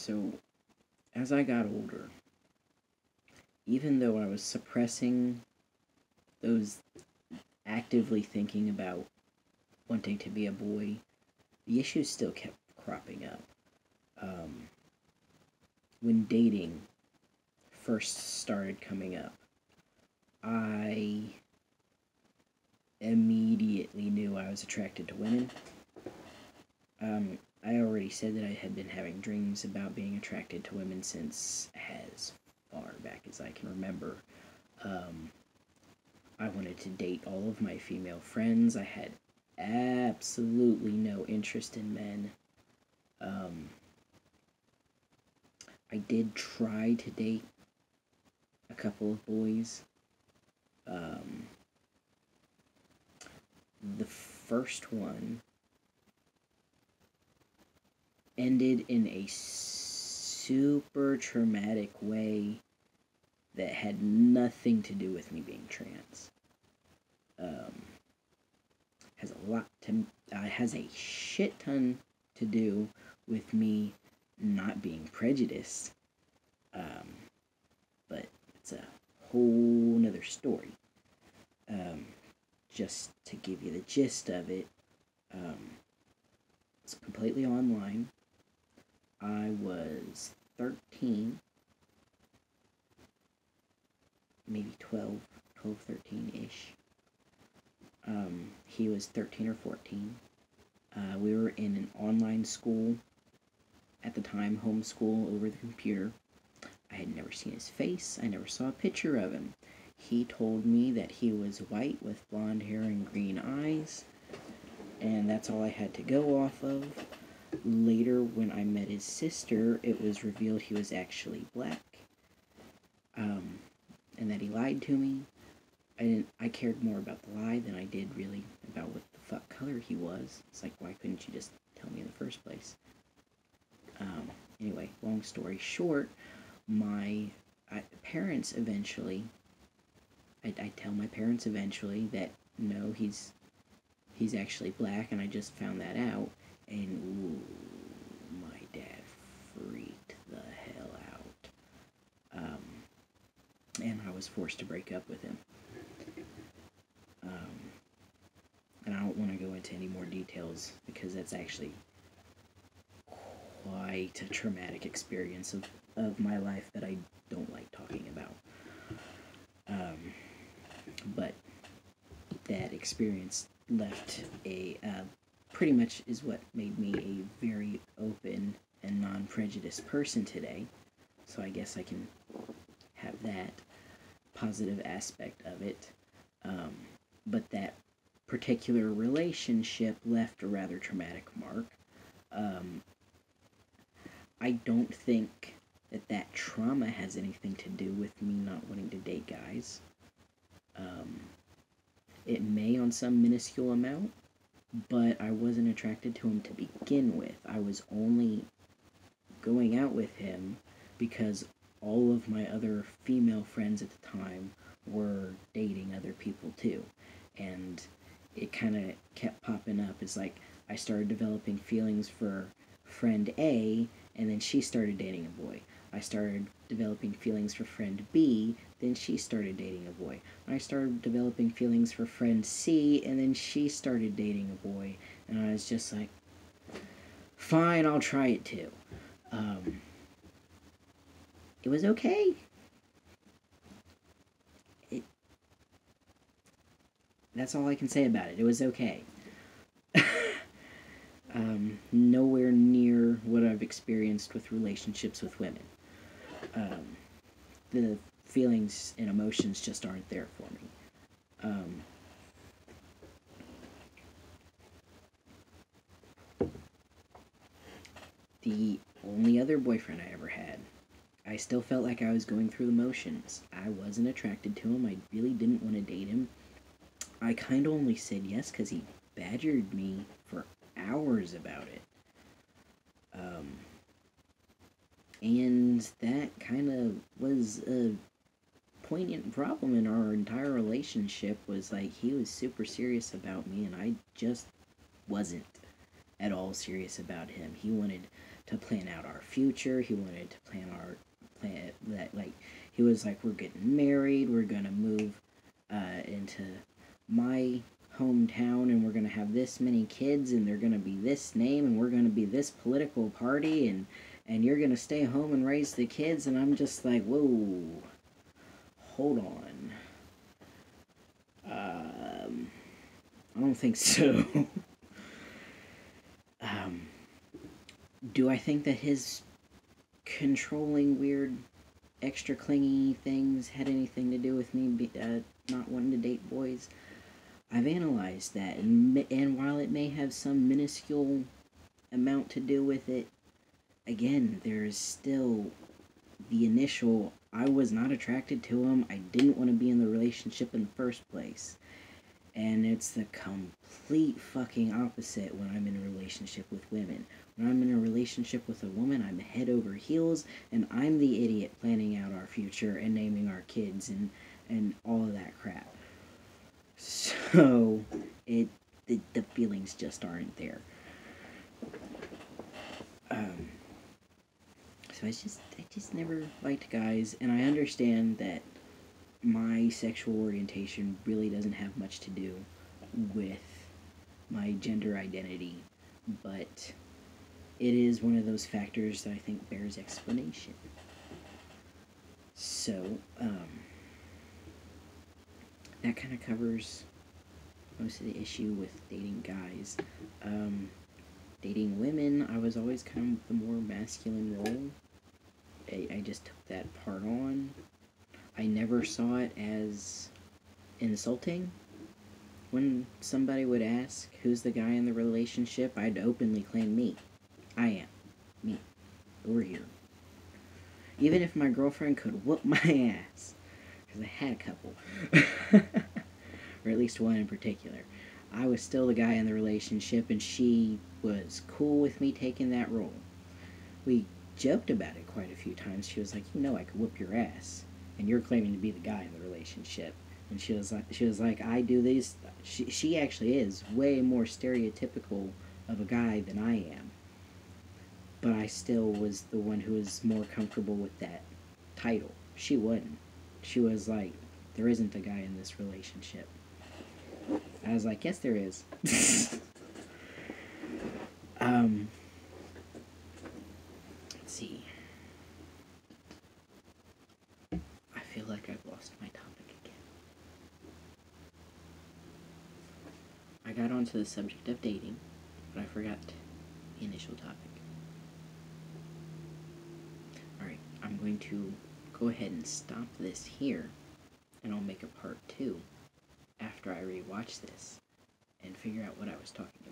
So, as I got older, even though I was suppressing those actively thinking about wanting to be a boy, the issues still kept cropping up. Um, when dating first started coming up, I immediately knew I was attracted to women. I already said that I had been having dreams about being attracted to women since as far back as I can remember. I wanted to date all of my female friends. I had absolutely no interest in men. I did try to date a couple of boys. The first one ended in a super traumatic way that had nothing to do with me being trans. Has a shit ton to do with me not being prejudiced. But it's a whole nother story. Just to give you the gist of it, it's completely online. I was 13, maybe 12, 13-ish. He was 13 or 14. We were in an online school, at the time, homeschool over the computer. I had never seen his face. I never saw a picture of him. He told me that he was white with blonde hair and green eyes, and that's all I had to go off of. Later, when I met his sister, it was revealed he was actually black, and that he lied to me. I cared more about the lie than I did really about what the fuck color he was. It's like, why couldn't you just tell me in the first place? Anyway, long story short, my parents eventually, I tell my parents eventually that, no, he's actually black, and I just found that out, and ooh, my dad freaked the hell out. And I was forced to break up with him. And I don't want to go into any more details, because that's actually quite a traumatic experience of my life that I don't like talking about. But that experience left pretty much is what made me a very open and non-prejudiced person today. So I guess I can have that positive aspect of it. But that particular relationship left a rather traumatic mark. I don't think that trauma has anything to do with me not wanting to date guys. It may on some minuscule amount, but I wasn't attracted to him to begin with. I was only going out with him because all of my other female friends at the time were dating other people too. And it kind of kept popping up. It's like I started developing feelings for friend A, and then she started dating a boy. I started developing feelings for friend B, then she started dating a boy. I started developing feelings for friend C, and then she started dating a boy. And I was just like, fine, I'll try it too. It was okay. That's all I can say about it. It was okay. Nowhere near what I've experienced with relationships with women. The feelings and emotions just aren't there for me. The only other boyfriend I ever had, I still felt like I was going through the motions. I wasn't attracted to him. I really didn't want to date him. I kind of only said yes because he badgered me for hours about it. And that kind of was a poignant problem in our entire relationship, was like he was super serious about me and I just wasn't. at all serious about him. He wanted to plan out our future. He wanted to plan that, like, he was like, we're getting married, we're gonna move into my hometown, and we're gonna have this many kids, and they're gonna be this name, and we're gonna be this political party, and you're gonna stay home and raise the kids. And I'm just like, whoa, hold on. I don't think so. Do I think that his controlling, weird, extra clingy things had anything to do with me not wanting to date boys? I've analyzed that, and while it may have some minuscule amount to do with it, again, there is still the initial, I was not attracted to him, I didn't want to be in the relationship in the first place. And it's the complete fucking opposite when I'm in a relationship with women. When I'm in a relationship with a woman, I'm head over heels, and I'm the idiot planning out our future and naming our kids and all of that crap. So, the feelings just aren't there. So I just never liked guys, and I understand that my sexual orientation really doesn't have much to do with my gender identity, but it is one of those factors that I think bears explanation. So, that kind of covers most of the issue with dating guys. Dating women, I was always kind of the more masculine role. I just took that part on. I never saw it as insulting. When somebody would ask, who's the guy in the relationship, I'd openly claim me. I am. Me. Over here. Even if my girlfriend could whoop my ass. Because I had a couple. Or at least one in particular. I was still the guy in the relationship, and she was cool with me taking that role. We joked about it quite a few times. She was like, you know I could whoop your ass, and you're claiming to be the guy in the relationship. And she was like, I do these. She actually is way more stereotypical of a guy than I am. But I still was the one who was more comfortable with that title. She wasn't. She was like, there isn't a guy in this relationship. I was like, yes, there is. Let's see. I feel like I've lost my topic again. I got onto the subject of dating, but I forgot the initial topic. Alright, I'm going to go ahead and stop this here, and I'll make a part 2 after I rewatch this and figure out what I was talking about.